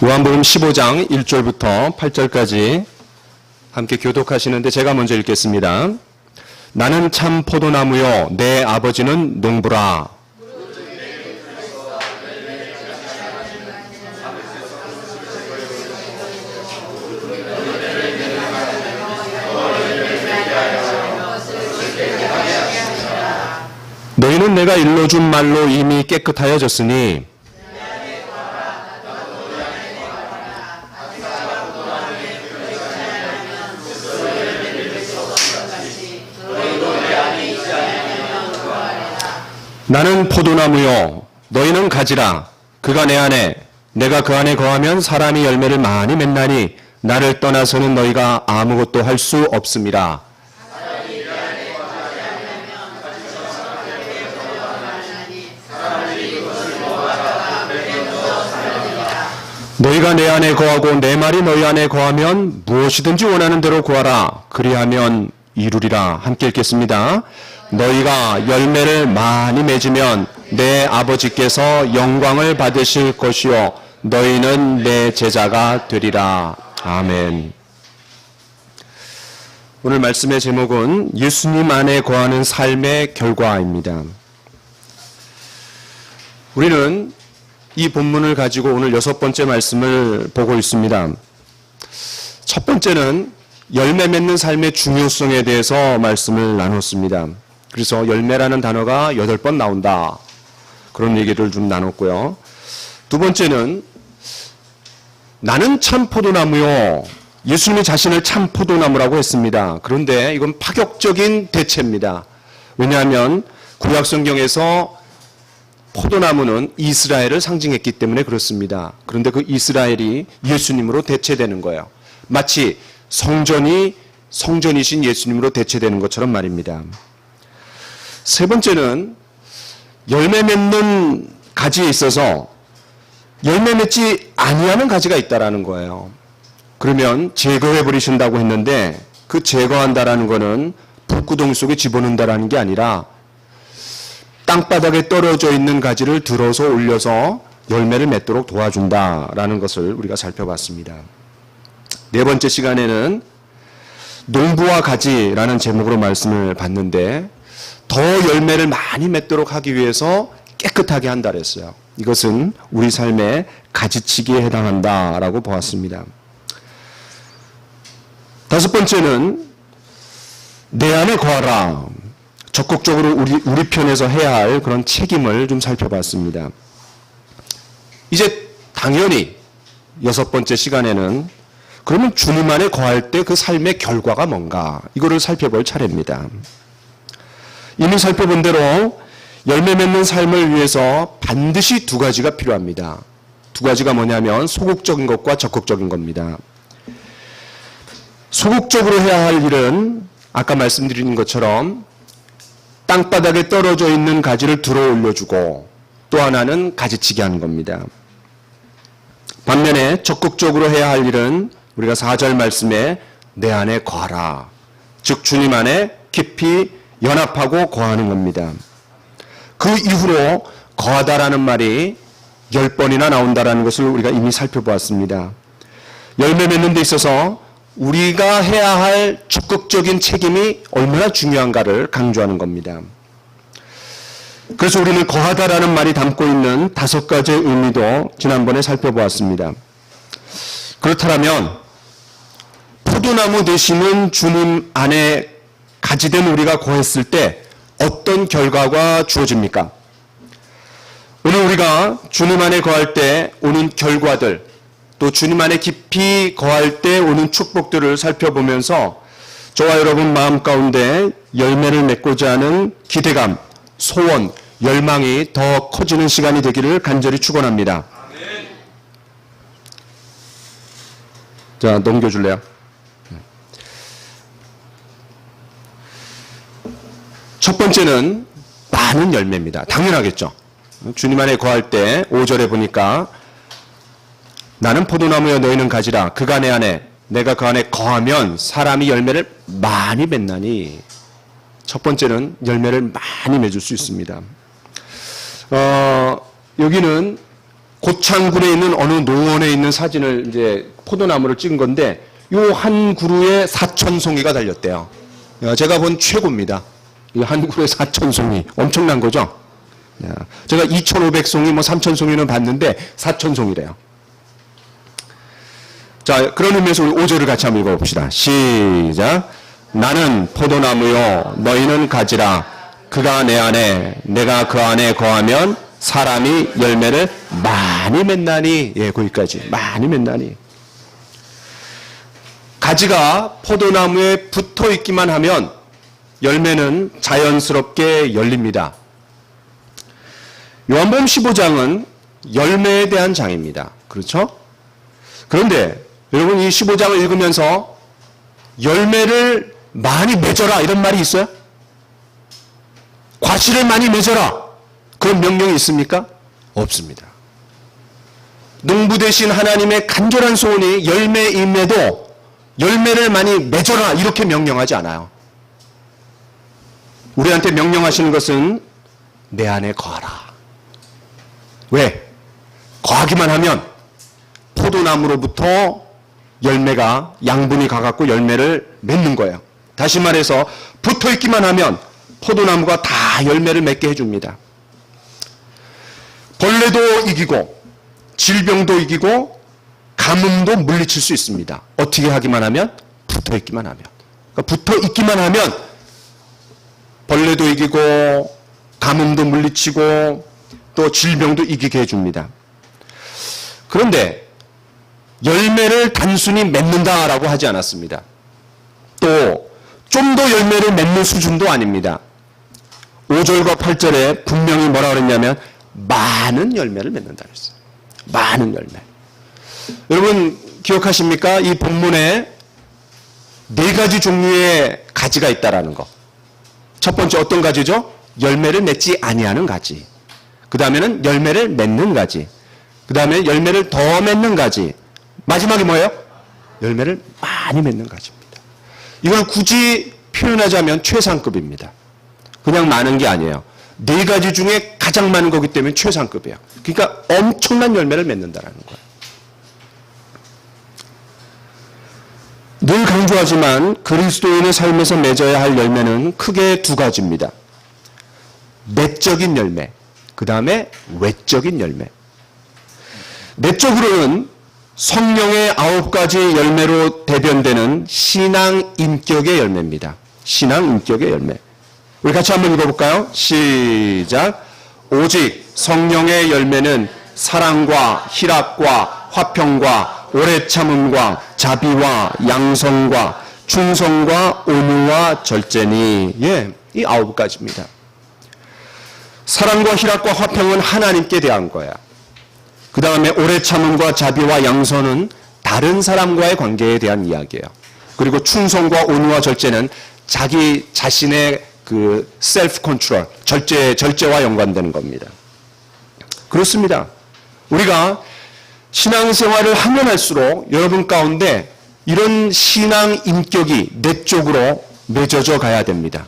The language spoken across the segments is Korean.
요한복음 15장 1절부터 8절까지 함께 교독하시는데 제가 먼저 읽겠습니다. 나는 참 포도나무요 내 아버지는 농부라. 너희는 내가 일러준 말로 이미 깨끗하여졌으니 나는 포도나무요 너희는 가지라. 그가 내 안에 내가 그 안에 거하면 사람이 열매를 많이 맺나니 나를 떠나서는 너희가 아무것도 할 수 없음이라. 너희가 내 안에 거하고 내 말이 너희 안에 거하면 무엇이든지 원하는 대로 구하라. 그리하면 이루리라. 함께 읽겠습니다. 너희가 열매를 많이 맺으면 내 아버지께서 영광을 받으실 것이요 너희는 내 제자가 되리라. 아멘. 오늘 말씀의 제목은 예수님 안에 거하는 삶의 결과입니다. 우리는 이 본문을 가지고 오늘 6번째 말씀을 보고 있습니다. 첫 번째는 열매 맺는 삶의 중요성에 대해서 말씀을 나눴습니다. 그래서 열매라는 단어가 8번 나온다. 그런 얘기를 좀 나눴고요. 두 번째는 나는 참 포도나무요. 예수님이 자신을 참 포도나무라고 했습니다. 그런데 이건 파격적인 대체입니다. 왜냐하면 구약 성경에서 포도나무는 이스라엘을 상징했기 때문에 그렇습니다. 그런데 그 이스라엘이 예수님으로 대체되는 거예요. 마치 성전이신 예수님으로 대체되는 것처럼 말입니다. 세 번째는 열매 맺는 가지에 있어서 열매 맺지 아니하는 가지가 있다라는 거예요. 그러면 제거해 버리신다고 했는데 그 제거한다라는 거는 불구덩이 속에 집어넣는다라는 게 아니라 땅바닥에 떨어져 있는 가지를 들어서 올려서 열매를 맺도록 도와준다라는 것을 우리가 살펴봤습니다. 네 번째 시간에는 농부와 가지라는 제목으로 말씀을 봤는데 더 열매를 많이 맺도록 하기 위해서 깨끗하게 한다 그랬어요. 이것은 우리 삶의 가지치기에 해당한다라고 보았습니다. 다섯 번째는 내 안에 거하라. 적극적으로 우리 편에서 해야 할 그런 책임을 좀 살펴봤습니다. 이제 당연히 6번째 시간에는 그러면 주님 안에 거할 때 그 삶의 결과가 뭔가 이거를 살펴볼 차례입니다. 이미 살펴본 대로 열매 맺는 삶을 위해서 반드시 두 가지가 필요합니다. 두 가지가 뭐냐면 소극적인 것과 적극적인 겁니다. 소극적으로 해야 할 일은 아까 말씀드린 것처럼 땅바닥에 떨어져 있는 가지를 들어 올려주고 또 하나는 가지치기 하는 겁니다. 반면에 적극적으로 해야 할 일은 우리가 4절 말씀에 내 안에 거하라. 즉 주님 안에 깊이 연합하고 거하는 겁니다. 그 이후로 거하다라는 말이 10번이나 나온다라는 것을 우리가 이미 살펴보았습니다. 열매 맺는 데 있어서 우리가 해야 할 적극적인 책임이 얼마나 중요한가를 강조하는 겁니다. 그래서 우리는 거하다라는 말이 담고 있는 5가지의 의미도 지난번에 살펴보았습니다. 그렇다면 포도나무 되시는 주님 안에 가지된 우리가 거했을 때 어떤 결과가 주어집니까? 오늘 우리가 주님 안에 거할 때 오는 결과들, 또 주님 안에 깊이 거할 때 오는 축복들을 살펴보면서 저와 여러분 마음 가운데 열매를 맺고자 하는 기대감, 소원, 열망이 더 커지는 시간이 되기를 간절히 축원합니다. 자, 넘겨줄래요? 첫 번째는 많은 열매입니다. 당연하겠죠. 주님 안에 거할 때 5절에 보니까 나는 포도나무여 너희는 가지라. 그가 내 안에 내가 그 안에 거하면 사람이 열매를 많이 맺나니. 첫 번째는 열매를 많이 맺을 수 있습니다. 여기는 고창군에 있는 어느 농원에 있는 사진을 이제 포도나무를 찍은 건데 요 한 그루에 4,000송이가 달렸대요. 제가 본 최고입니다. 이 한 그루에 4,000송이 엄청난 거죠. 제가 2,500송이 뭐 3,000송이는 봤는데 4,000송이래요. 자, 그런 의미에서 우리 5절을 같이 한번 읽어봅시다. 시작. 나는 포도나무요 너희는 가지라. 그가 내 안에 내가 그 안에 거하면 사람이 열매를 많이 맺나니. 예, 거기까지. 많이 맺나니. 가지가 포도나무에 붙어 있기만 하면 열매는 자연스럽게 열립니다. 요한복음 15장은 열매에 대한 장입니다. 그렇죠? 그런데 여러분 이 15장을 읽으면서 열매를 많이 맺어라 이런 말이 있어요? 과실을 많이 맺어라 그런 명령이 있습니까? 없습니다. 농부 대신 하나님의 간절한 소원이 열매임에도 열매를 많이 맺어라 이렇게 명령하지 않아요. 우리한테 명령하시는 것은 내 안에 거하라. 왜? 거하기만 하면 포도나무로부터 열매가 양분이 가갖고 열매를 맺는 거예요. 다시 말해서 붙어있기만 하면 포도나무가 다 열매를 맺게 해줍니다. 벌레도 이기고 질병도 이기고 가뭄도 물리칠 수 있습니다. 어떻게 하기만 하면? 붙어있기만 하면. 그러니까 붙어있기만 하면 벌레도 이기고 가뭄도 물리치고 또 질병도 이기게 해줍니다. 그런데 열매를 단순히 맺는다라고 하지 않았습니다. 또 좀 더 열매를 맺는 수준도 아닙니다. 5절과 8절에 분명히 뭐라 그랬냐면 많은 열매를 맺는다 그랬어요. 많은 열매. 여러분 기억하십니까? 이 본문에 4가지 종류의 가지가 있다라는 거. 첫 번째 어떤 가지죠? 열매를 맺지 아니하는 가지. 그 다음에는 열매를 맺는 가지. 그 다음에 열매를 더 맺는 가지. 마지막이 뭐예요? 열매를 많이 맺는 가지입니다. 이걸 굳이 표현하자면 최상급입니다. 그냥 많은 게 아니에요. 4가지 중에 가장 많은 거기 때문에 최상급이에요. 그러니까 엄청난 열매를 맺는다는 거예요. 늘 강조하지만 그리스도인의 삶에서 맺어야 할 열매는 크게 2가지입니다. 내적인 열매, 그 다음에 외적인 열매. 내적으로는 성령의 9가지 열매로 대변되는 신앙 인격의 열매입니다. 신앙 인격의 열매. 우리 같이 한번 읽어볼까요? 시작. 오직 성령의 열매는 사랑과 희락과 화평과 오래 참음과 자비와 양성과 충성과 온유와 절제니. 예, 이 9가지입니다. 사랑과 희락과 화평은 하나님께 대한 거야. 그 다음에 오래 참음과 자비와 양선은 다른 사람과의 관계에 대한 이야기예요. 그리고 충성과 온유와 절제는 자기 자신의 그 셀프 컨트롤, 절제와 연관되는 겁니다. 그렇습니다. 우리가 신앙생활을 하면 할수록 여러분 가운데 이런 신앙 인격이 내적으로 맺어져 가야 됩니다.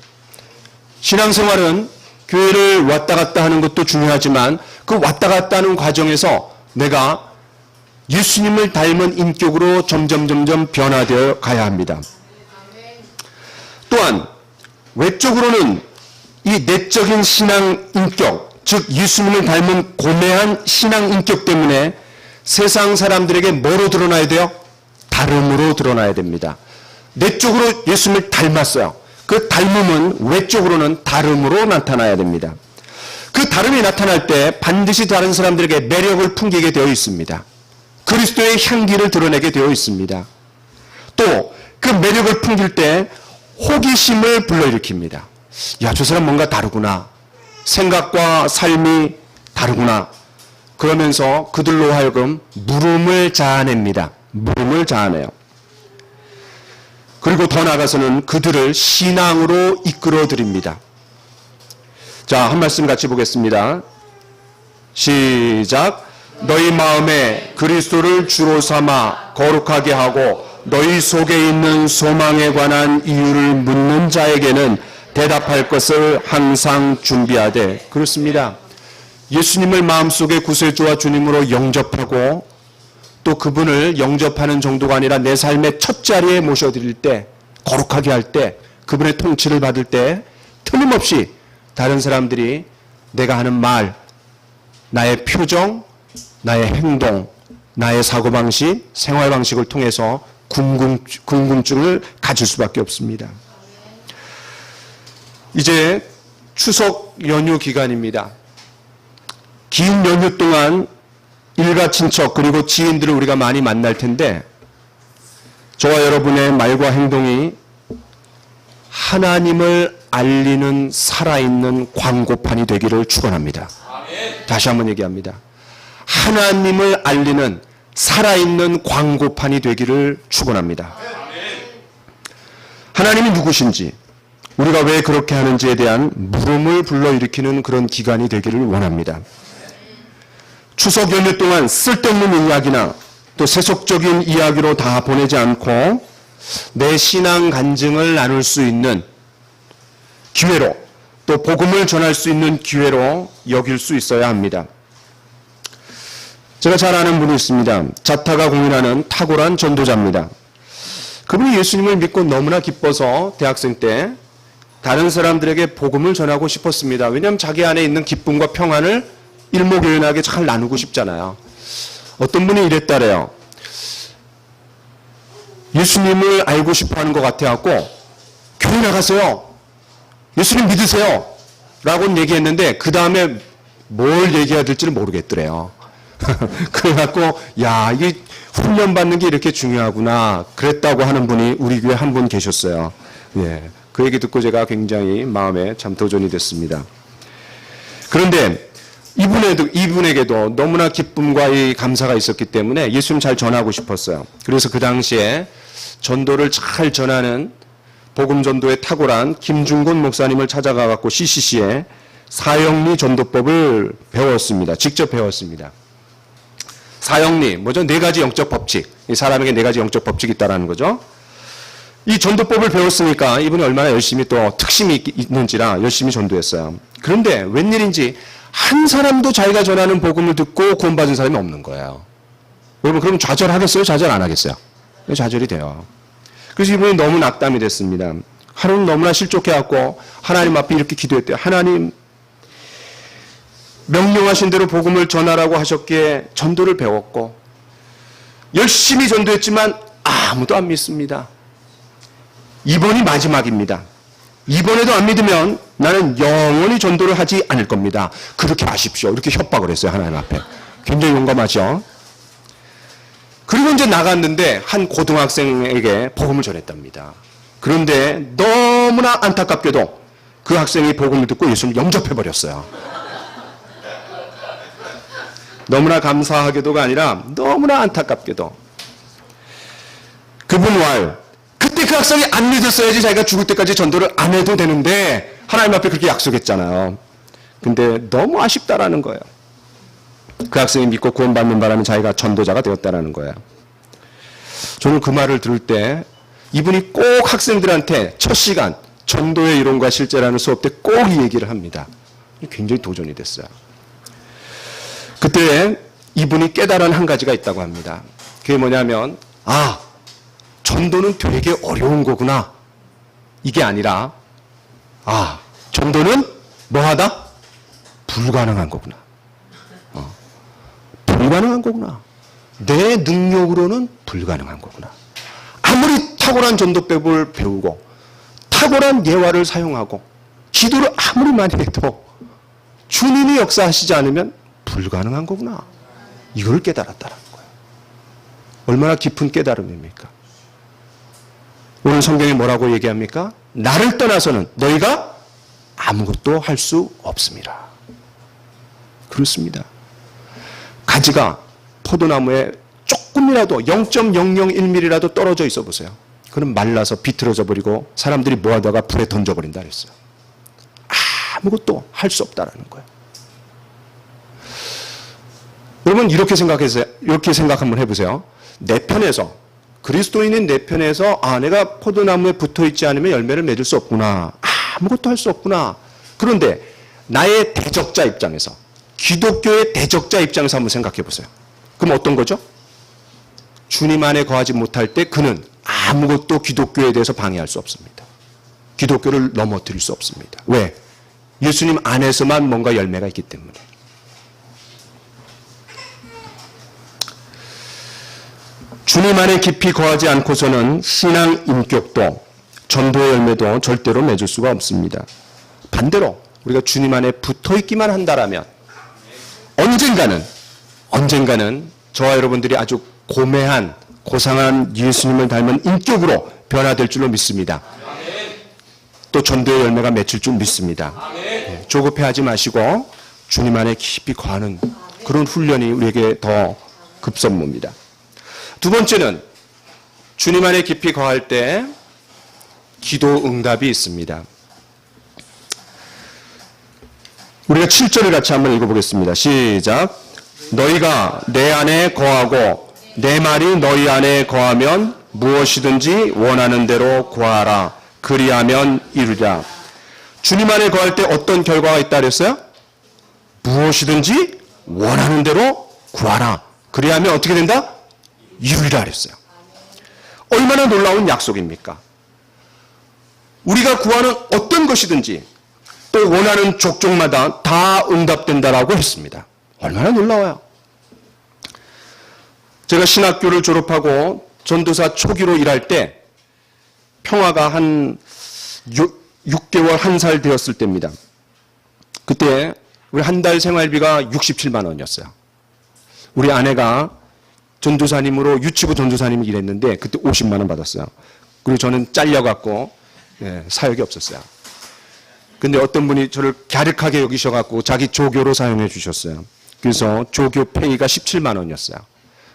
신앙생활은 교회를 왔다 갔다 하는 것도 중요하지만 그 왔다 갔다 하는 과정에서 내가 예수님을 닮은 인격으로 점점 변화되어 가야 합니다. 또한 외적으로는 이 내적인 신앙 인격, 즉 예수님을 닮은 고매한 신앙 인격 때문에 세상 사람들에게 뭐로 드러나야 돼요? 다름으로 드러나야 됩니다. 내적으로 예수님을 닮았어요. 그 닮음은 외적으로는 다름으로 나타나야 됩니다. 그 다름이 나타날 때 반드시 다른 사람들에게 매력을 풍기게 되어 있습니다. 그리스도의 향기를 드러내게 되어 있습니다. 또 그 매력을 풍길 때 호기심을 불러일으킵니다. 야, 저 사람 뭔가 다르구나. 생각과 삶이 다르구나. 그러면서 그들로 하여금 물음을 자아냅니다. 물음을 자아내요. 그리고 더 나아가서는 그들을 신앙으로 이끌어 드립니다. 자, 한 말씀 같이 보겠습니다. 시작. 너희 마음에 그리스도를 주로 삼아 거룩하게 하고 너희 속에 있는 소망에 관한 이유를 묻는 자에게는 대답할 것을 항상 준비하되. 그렇습니다. 예수님을 마음속에 구세주와 주님으로 영접하고 또 그분을 영접하는 정도가 아니라 내 삶의 첫 자리에 모셔드릴 때, 거룩하게 할 때, 그분의 통치를 받을 때 틀림없이 다른 사람들이 내가 하는 말, 나의 표정, 나의 행동, 나의 사고방식, 생활방식을 통해서 궁금증을 가질 수밖에 없습니다. 이제 추석 연휴 기간입니다. 긴 연휴 동안 일가 친척 그리고 지인들을 우리가 많이 만날 텐데 저와 여러분의 말과 행동이 하나님을 알리는 살아있는 광고판이 되기를 축원합니다. 다시 한번 얘기합니다. 하나님을 알리는 살아있는 광고판이 되기를 축원합니다. 하나님이 누구신지, 우리가 왜 그렇게 하는지에 대한 물음을 불러일으키는 그런 기간이 되기를 원합니다. 추석 연휴 동안 쓸데없는 이야기나 또 세속적인 이야기로 다 보내지 않고 내 신앙 간증을 나눌 수 있는 기회로, 또 복음을 전할 수 있는 기회로 여길 수 있어야 합니다. 제가 잘 아는 분이 있습니다. 자타가 공인하는 탁월한 전도자입니다. 그분이 예수님을 믿고 너무나 기뻐서 대학생 때 다른 사람들에게 복음을 전하고 싶었습니다. 왜냐하면 자기 안에 있는 기쁨과 평안을 일목요연하게 잘 나누고 싶잖아요. 어떤 분이 이랬다래요. 예수님을 알고 싶어하는 것 같아갖고 교회 나가세요. 예수님 믿으세요. 라고 얘기했는데 그 다음에 뭘 얘기해야 될지를 모르겠더래요. 그래갖고 야, 이게 훈련받는 게 이렇게 중요하구나 그랬다고 하는 분이 우리 교회 한 분 계셨어요. 예, 그 얘기 듣고 제가 굉장히 마음에 참 도전이 됐습니다. 그런데 이분에게도 너무나 기쁨과 이 감사가 있었기 때문에 예수님 잘 전하고 싶었어요. 그래서 그 당시에 전도를 잘 전하는 복음 전도에 탁월한 김중곤 목사님을 찾아가 갖고 CCC에 사형리 전도법을 배웠습니다. 직접 배웠습니다. 사형리, 뭐죠? 4가지 영적 법칙. 이 사람에게 4가지 영적 법칙이 있다라는 거죠. 이 전도법을 배웠으니까 이분이 얼마나 열심히 또 특심이 있는지라 열심히 전도했어요. 그런데 웬일인지 한 사람도 자기가 전하는 복음을 듣고 구원받은 사람이 없는 거예요. 여러분, 그럼 좌절하겠어요? 좌절 안 하겠어요? 좌절이 돼요. 그래서 이분이 너무 낙담이 됐습니다. 하루는 너무나 실족해갖고 하나님 앞에 이렇게 기도했대요. 하나님, 명령하신 대로 복음을 전하라고 하셨기에 전도를 배웠고 열심히 전도했지만 아무도 안 믿습니다. 이번이 마지막입니다. 이번에도 안 믿으면 나는 영원히 전도를 하지 않을 겁니다. 그렇게 아십시오. 이렇게 협박을 했어요. 하나님 앞에. 굉장히 용감하죠. 그리고 이제 나갔는데 한 고등학생에게 복음을 전했답니다. 그런데 너무나 안타깝게도 그 학생이 복음을 듣고 예수를 영접해버렸어요. 너무나 감사하게도가 아니라 너무나 안타깝게도 그분 말, 그때 그 학생이 안 믿었어야지 자기가 죽을 때까지 전도를 안 해도 되는데 하나님 앞에 그렇게 약속했잖아요. 근데 너무 아쉽다라는 거예요. 그 학생이 믿고 구원받는 바람에 자기가 전도자가 되었다라는 거예요. 저는 그 말을 들을 때 이분이 꼭 학생들한테 첫 시간 전도의 이론과 실제라는 수업 때 꼭 이 얘기를 합니다. 굉장히 도전이 됐어요. 그때 이분이 깨달은 한 가지가 있다고 합니다. 그게 뭐냐면 전도는 되게 어려운 거구나. 이게 아니라 전도는 뭐하다? 불가능한 거구나. 불가능한 거구나. 내 능력으로는 불가능한 거구나. 아무리 탁월한 전도법을 배우고 탁월한 예화를 사용하고 기도를 아무리 많이 해도 주님이 역사하시지 않으면 불가능한 거구나. 이걸 깨달았다는 거예요. 얼마나 깊은 깨달음입니까? 오늘 성경이 뭐라고 얘기합니까? 나를 떠나서는 너희가 아무것도 할 수 없습니다. 그렇습니다. 가지가 포도나무에 조금이라도 0.001mm라도 떨어져 있어 보세요. 그럼 말라서 비틀어져 버리고 사람들이 모아다가 불에 던져버린다 그랬어요. 아무것도 할 수 없다라는 거예요. 여러분 이렇게 생각 한번 해보세요. 내 편에서, 그리스도인인 내 편에서 내가 포도나무에 붙어있지 않으면 열매를 맺을 수 없구나. 아무것도 할 수 없구나. 그런데 나의 대적자 입장에서, 기독교의 대적자 입장에서 한번 생각해 보세요. 그럼 어떤 거죠? 주님 안에 거하지 못할 때 그는 아무것도 기독교에 대해서 방해할 수 없습니다. 기독교를 넘어뜨릴 수 없습니다. 왜? 예수님 안에서만 뭔가 열매가 있기 때문에. 주님 안에 깊이 거하지 않고서는 신앙 인격도 전도의 열매도 절대로 맺을 수가 없습니다. 반대로 우리가 주님 안에 붙어 있기만 한다라면 언젠가는 저와 여러분들이 아주 고매한 고상한 예수님을 닮은 인격으로 변화될 줄로 믿습니다. 또 전도의 열매가 맺힐 줄 믿습니다. 조급해하지 마시고 주님 안에 깊이 거하는 그런 훈련이 우리에게 더 급선무입니다. 두 번째는 주님 안에 깊이 거할 때 기도 응답이 있습니다. 우리가 7절을 같이 한번 읽어보겠습니다. 시작. 너희가 내 안에 거하고 내 말이 너희 안에 거하면 무엇이든지 원하는 대로 구하라. 그리하면 이루리라. 주님 안에 거할 때 어떤 결과가 있다 그랬어요? 무엇이든지 원하는 대로 구하라. 그리하면 어떻게 된다? 이루리라 그랬어요. 얼마나 놀라운 약속입니까? 우리가 구하는 어떤 것이든지 또 원하는 족족마다 다 응답된다라고 했습니다. 얼마나 놀라워요. 제가 신학교를 졸업하고 전도사 초기로 일할 때 평화가 한 6개월, 1살 되었을 때입니다. 그때 우리 한 달 생활비가 67만 원이었어요. 우리 아내가 전도사님으로 유치부 전도사님이 일했는데 그때 50만 원 받았어요. 그리고 저는 잘려갖고 사역이 없었어요. 근데 어떤 분이 저를 갸륵하게 여기셔갖고 자기 조교로 사용해 주셨어요. 그래서 조교 페이가 17만 원이었어요.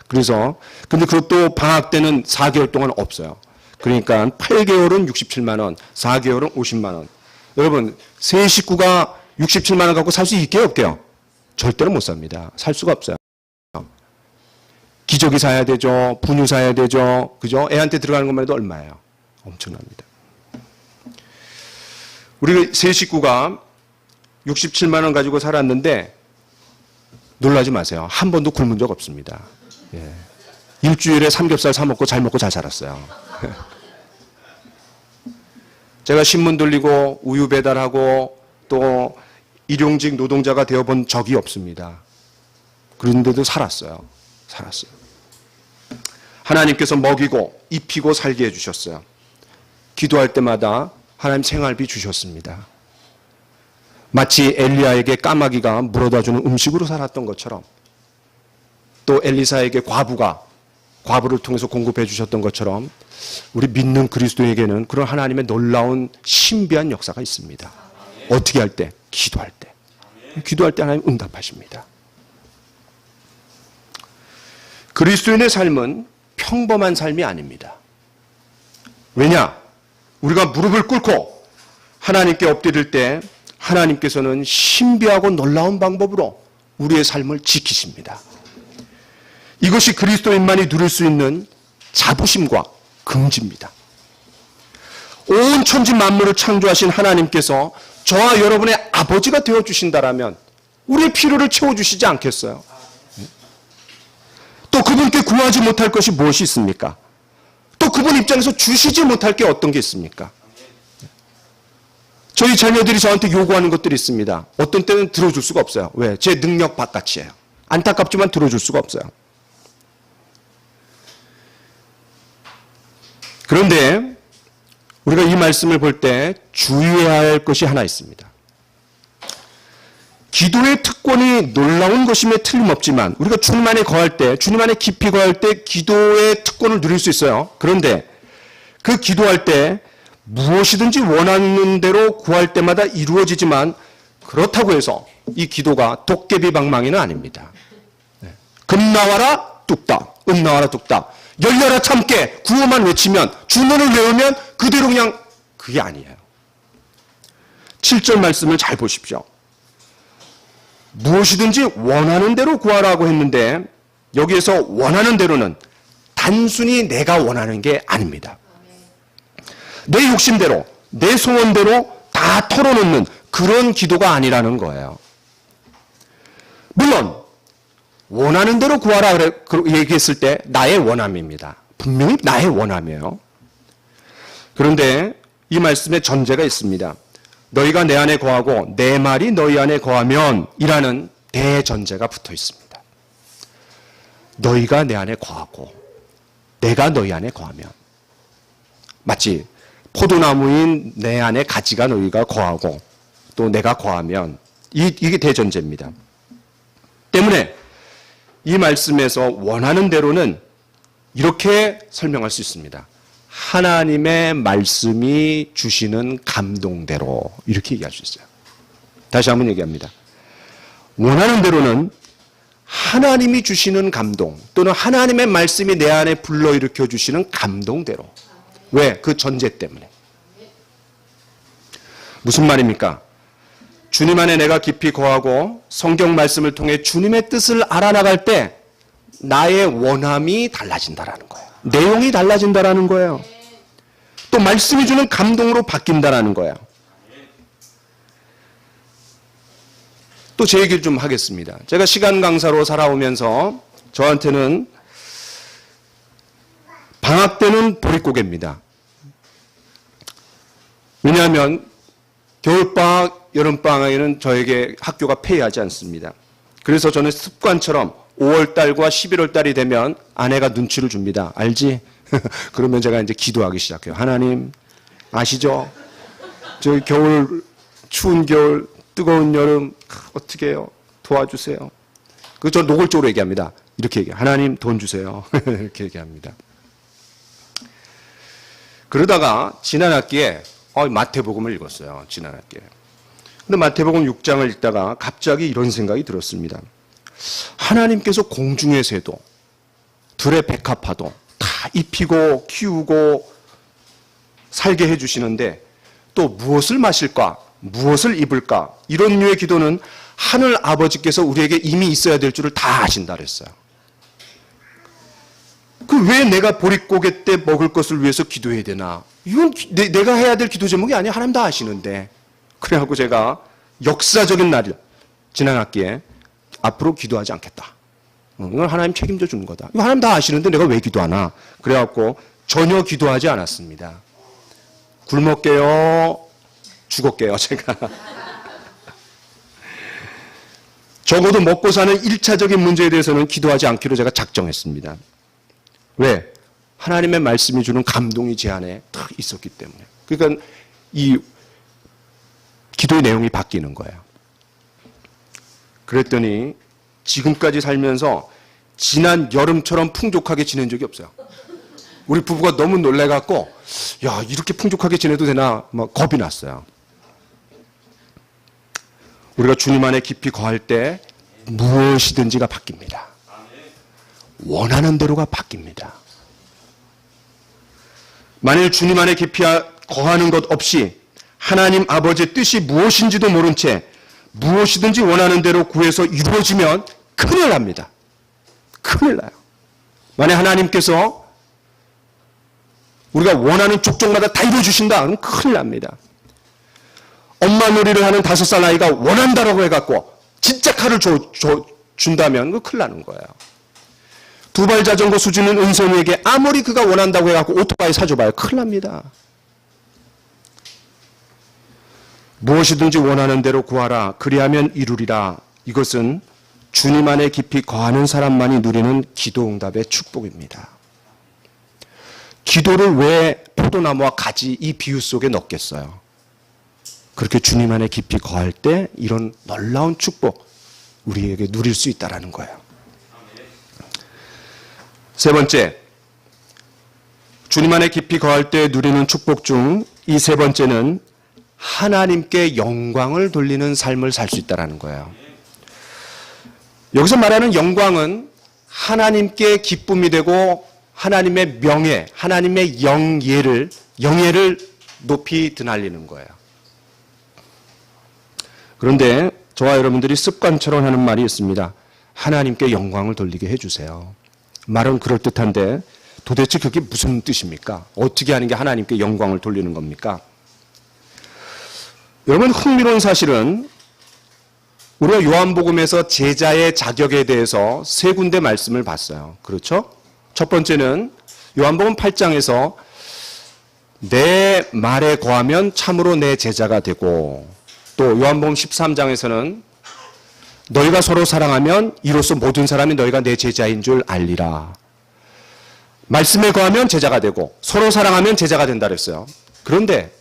그래서 근데 그것도 방학 때는 4개월 동안 없어요. 그러니까 8개월은 67만 원, 4개월은 50만 원. 여러분 세 식구가 67만 원 갖고 살 수 있게요, 없게요? 절대로 못 삽니다. 살 수가 없어요. 기저귀 사야 되죠. 분유 사야 되죠. 그죠? 애한테 들어가는 것만 해도 얼마예요? 엄청납니다. 우리 세 식구가 67만 원 가지고 살았는데 놀라지 마세요. 한 번도 굶은 적 없습니다. 예. 일주일에 삼겹살 사 먹고 잘 먹고 잘 살았어요. 제가 신문 돌리고 우유 배달하고 또 일용직 노동자가 되어본 적이 없습니다. 그런데도 살았어요. 하나님께서 먹이고 입히고 살게 해주셨어요. 기도할 때마다 하나님 생활비 주셨습니다. 마치 엘리야에게 까마귀가 물어다주는 음식으로 살았던 것처럼 또 엘리사에게 과부를 통해서 공급해 주셨던 것처럼 우리 믿는 그리스도에게는 그런 하나님의 놀라운 신비한 역사가 있습니다. 어떻게 할 때? 기도할 때. 기도할 때 하나님 응답하십니다. 그리스도인의 삶은 평범한 삶이 아닙니다. 왜냐? 우리가 무릎을 꿇고 하나님께 엎드릴 때 하나님께서는 신비하고 놀라운 방법으로 우리의 삶을 지키십니다. 이것이 그리스도인만이 누릴 수 있는 자부심과 긍지입니다. 온 천지 만물을 창조하신 하나님께서 저와 여러분의 아버지가 되어주신다라면 우리의 필요를 채워주시지 않겠어요? 또 그분께 구하지 못할 것이 무엇이 있습니까? 또 그분 입장에서 주시지 못할 게 어떤 게 있습니까? 저희 자녀들이 저한테 요구하는 것들이 있습니다. 어떤 때는 들어줄 수가 없어요. 왜? 제 능력 바깥이에요. 안타깝지만 들어줄 수가 없어요. 그런데 우리가 이 말씀을 볼 때 주의해야 할 것이 하나 있습니다. 기도의 특권이 놀라운 것임에 틀림없지만 우리가 주님 안에 거할 때, 주님 안에 깊이 거할 때 기도의 특권을 누릴 수 있어요. 그런데 그 기도할 때 무엇이든지 원하는 대로 구할 때마다 이루어지지만 그렇다고 해서 이 기도가 도깨비 방망이는 아닙니다. 금 나와라 뚝딱, 은 나와라 뚝딱, 열려라 참깨, 구호만 외치면, 주문을 외우면 그대로 그냥 그게 아니에요. 7절 말씀을 잘 보십시오. 무엇이든지 원하는 대로 구하라고 했는데 여기에서 원하는 대로는 단순히 내가 원하는 게 아닙니다. 내 욕심대로, 내 소원대로 다 털어놓는 그런 기도가 아니라는 거예요. 물론 원하는 대로 구하라 얘기했을 때 나의 원함입니다. 분명히 나의 원함이에요. 그런데 이 말씀에 전제가 있습니다. 너희가 내 안에 거하고 내 말이 너희 안에 거하면 이라는 대전제가 붙어 있습니다. 너희가 내 안에 거하고 내가 너희 안에 거하면, 마치 포도나무인 내 안에 가지가 너희가 거하고 또 내가 거하면, 이게 대전제입니다. 때문에 이 말씀에서 원하는 대로는 이렇게 설명할 수 있습니다. 하나님의 말씀이 주시는 감동대로, 이렇게 얘기할 수 있어요. 다시 한번 얘기합니다. 원하는 대로는 하나님이 주시는 감동, 또는 하나님의 말씀이 내 안에 불러일으켜 주시는 감동대로. 왜? 그 전제 때문에. 무슨 말입니까? 주님 안에 내가 깊이 거하고 성경 말씀을 통해 주님의 뜻을 알아나갈 때 나의 원함이 달라진다라는 거예요. 내용이 달라진다라는 거예요. 또 말씀이 주는 감동으로 바뀐다라는 거예요. 또 제 얘기를 좀 하겠습니다. 제가 시간 강사로 살아오면서 저한테는 방학 때는 보릿고개입니다. 왜냐하면 겨울방학, 여름방학에는 저에게 학교가 폐회하지 않습니다. 그래서 저는 습관처럼 5월달과 11월달이 되면 아내가 눈치를 줍니다. 알지? 그러면 제가 이제 기도하기 시작해요. 하나님, 아시죠? 저 겨울, 추운 겨울, 뜨거운 여름, 어떻게 해요? 도와주세요. 저 노골적으로 얘기합니다. 이렇게 얘기해요. 하나님, 돈 주세요. 이렇게 얘기합니다. 그러다가 지난 학기에 마태복음을 읽었어요. 지난 학기에. 근데 마태복음 6장을 읽다가 갑자기 이런 생각이 들었습니다. 하나님께서 공중의 새도, 들의 백합화도 다 입히고 키우고 살게 해주시는데 또 무엇을 마실까? 무엇을 입을까? 이런 류의 기도는 하늘 아버지께서 우리에게 이미 있어야 될 줄을 다 아신다 그랬어요. 왜 내가 보릿고개 때 먹을 것을 위해서 기도해야 되나? 이건 내가 해야 될 기도 제목이 아니야. 하나님 다 아시는데. 그래갖고 제가 역사적인 날이 지난 학기에 앞으로 기도하지 않겠다. 이건 하나님 책임져 주는 거다. 이거 하나님 다 아시는데 내가 왜 기도하나? 그래갖고 전혀 기도하지 않았습니다. 굶었게요. 죽었게요. 제가. 적어도 먹고 사는 1차적인 문제에 대해서는 기도하지 않기로 제가 작정했습니다. 왜? 하나님의 말씀이 주는 감동이 제 안에 딱 있었기 때문에. 그러니까 이 기도의 내용이 바뀌는 거예요. 그랬더니 지금까지 살면서 지난 여름처럼 풍족하게 지낸 적이 없어요. 우리 부부가 너무 놀래갖고 야, 이렇게 풍족하게 지내도 되나 막 겁이 났어요. 우리가 주님 안에 깊이 거할 때 무엇이든지가 바뀝니다. 원하는 대로가 바뀝니다. 만일 주님 안에 깊이 거하는 것 없이 하나님 아버지의 뜻이 무엇인지도 모른 채 무엇이든지 원하는 대로 구해서 이루어지면 큰일 납니다. 큰일 나요. 만약 하나님께서 우리가 원하는 족족마다 다 이루어주신다. 그럼 큰일 납니다. 엄마 놀이를 하는 5살 아이가 원한다라고 해갖고 진짜 칼을 준다면 그 큰일 나는 거예요. 2발 자전거 수준은 은선이에게 아무리 그가 원한다고 해갖고 오토바이 사줘봐요. 큰일 납니다. 무엇이든지 원하는 대로 구하라. 그리하면 이루리라. 이것은 주님 안에 깊이 거하는 사람만이 누리는 기도응답의 축복입니다. 기도를 왜 포도나무와 가지 이 비유 속에 넣겠어요? 그렇게 주님 안에 깊이 거할 때 이런 놀라운 축복 우리에게 누릴 수 있다는 거예요. 세 번째, 주님 안에 깊이 거할 때 누리는 축복 중 이 세 번째는 하나님께 영광을 돌리는 삶을 살 수 있다는 거예요. 여기서 말하는 영광은 하나님께 기쁨이 되고 하나님의 명예, 하나님의 영예를 높이 드날리는 거예요. 그런데 저와 여러분들이 습관처럼 하는 말이 있습니다. 하나님께 영광을 돌리게 해주세요. 말은 그럴듯한데 도대체 그게 무슨 뜻입니까? 어떻게 하는 게 하나님께 영광을 돌리는 겁니까? 여러분, 흥미로운 사실은 우리가 요한복음에서 제자의 자격에 대해서 세 군데 말씀을 봤어요. 그렇죠? 첫 번째는 요한복음 8장에서 내 말에 거하면 참으로 내 제자가 되고, 또 요한복음 13장에서는 너희가 서로 사랑하면 이로써 모든 사람이 너희가 내 제자인 줄 알리라. 말씀에 거하면 제자가 되고 서로 사랑하면 제자가 된다 그랬어요. 그런데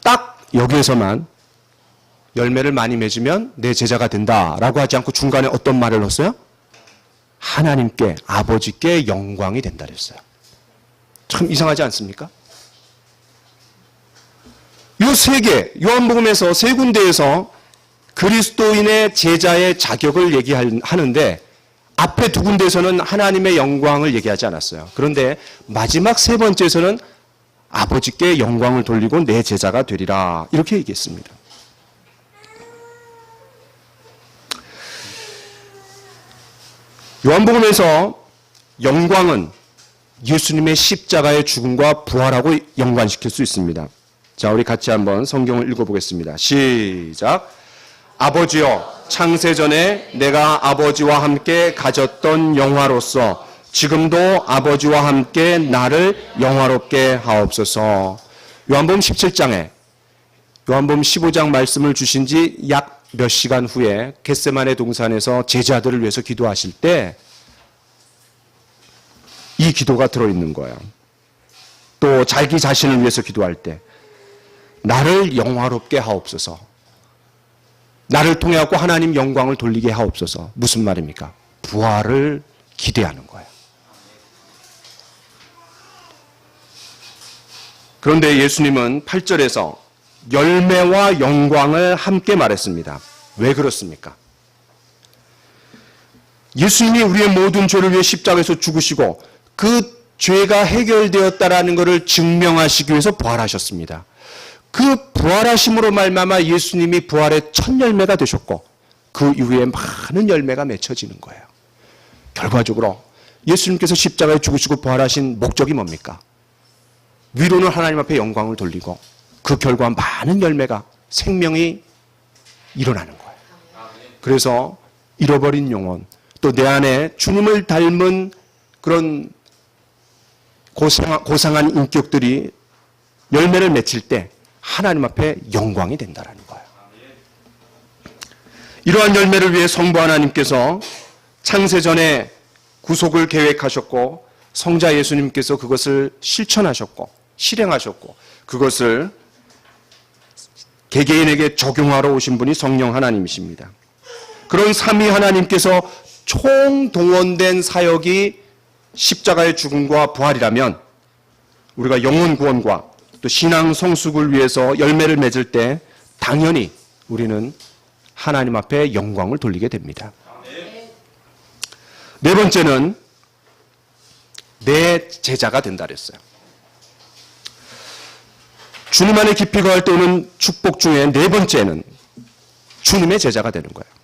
딱 여기에서만 열매를 많이 맺으면 내 제자가 된다라고 하지 않고 중간에 어떤 말을 넣었어요? 하나님께, 아버지께 영광이 된다 그랬어요. 참 이상하지 않습니까? 이 세 개, 요한복음에서 세 군데에서 그리스도인의 제자의 자격을 얘기하는데 앞에 두 군데에서는 하나님의 영광을 얘기하지 않았어요. 그런데 마지막 세 번째에서는 아버지께 영광을 돌리고 내 제자가 되리라 이렇게 얘기했습니다. 요한복음에서 영광은 예수님의 십자가의 죽음과 부활하고 연관시킬 수 있습니다. 자, 우리 같이 한번 성경을 읽어보겠습니다. 시작. 아버지여, 창세전에 내가 아버지와 함께 가졌던 영화로서 지금도 아버지와 함께 나를 영화롭게 하옵소서. 요한복음 17장에 요한복음 15장 말씀을 주신 지 약 몇 시간 후에 겟세마네 동산에서 제자들을 위해서 기도하실 때 이 기도가 들어있는 거예요. 또 자기 자신을 위해서 기도할 때 나를 영화롭게 하옵소서. 나를 통해 갖고 하나님 영광을 돌리게 하옵소서. 무슨 말입니까? 부활을 기대하는 거예요. 그런데 예수님은 8절에서 열매와 영광을 함께 말했습니다. 왜 그렇습니까? 예수님이 우리의 모든 죄를 위해 십자가에서 죽으시고 그 죄가 해결되었다라는 것을 증명하시기 위해서 부활하셨습니다. 그 부활하심으로 말미암아 예수님이 부활의 첫 열매가 되셨고 그 이후에 많은 열매가 맺혀지는 거예요. 결과적으로 예수님께서 십자가에 죽으시고 부활하신 목적이 뭡니까? 위로는 하나님 앞에 영광을 돌리고 그 결과 많은 열매가 생명이 일어나는 거예요. 그래서 잃어버린 영혼 또 내 안에 주님을 닮은 그런 고상한 인격들이 열매를 맺힐 때 하나님 앞에 영광이 된다는 거예요. 이러한 열매를 위해 성부 하나님께서 창세전에 구속을 계획하셨고 성자 예수님께서 그것을 실천하셨고 실행하셨고 그것을 개개인에게 적용하러 오신 분이 성령 하나님이십니다. 그런 삼위 하나님께서 총동원된 사역이 십자가의 죽음과 부활이라면 우리가 영혼 구원과 또 신앙 성숙을 위해서 열매를 맺을 때 당연히 우리는 하나님 앞에 영광을 돌리게 됩니다. 네 번째는 내 제자가 된다 그랬어요. 주님 안에 깊이 거할 때 오는 축복 중에 네 번째는 주님의 제자가 되는 거예요.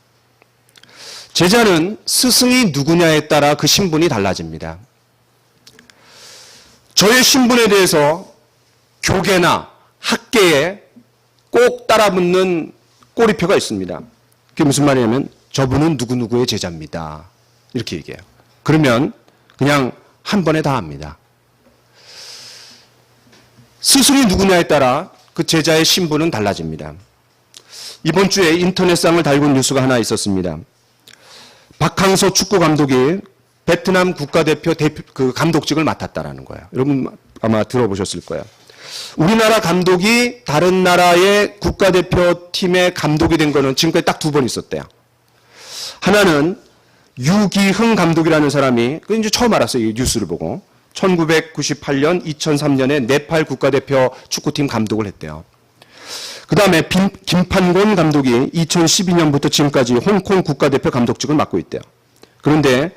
제자는 스승이 누구냐에 따라 그 신분이 달라집니다. 저의 신분에 대해서 교계나 학계에 꼭 따라붙는 꼬리표가 있습니다. 그게 무슨 말이냐면 저분은 누구누구의 제자입니다. 이렇게 얘기해요. 그러면 그냥 한 번에 다 합니다. 스승이 누구냐에 따라 그 제자의 신분은 달라집니다. 이번 주에 인터넷상을 달군 뉴스가 하나 있었습니다. 박항서 축구 감독이 베트남 국가대표 그 감독직을 맡았다라는 거예요. 여러분 아마 들어보셨을 거예요. 우리나라 감독이 다른 나라의 국가대표팀의 감독이 된 거는 지금까지 딱 두 번 있었대요. 하나는 유기흥 감독이라는 사람이 그 이제 처음 알았어요. 이 뉴스를 보고 1998년, 2003년에 네팔 국가대표 축구팀 감독을 했대요. 그 다음에 김판곤 감독이 2012년부터 지금까지 홍콩 국가대표 감독직을 맡고 있대요. 그런데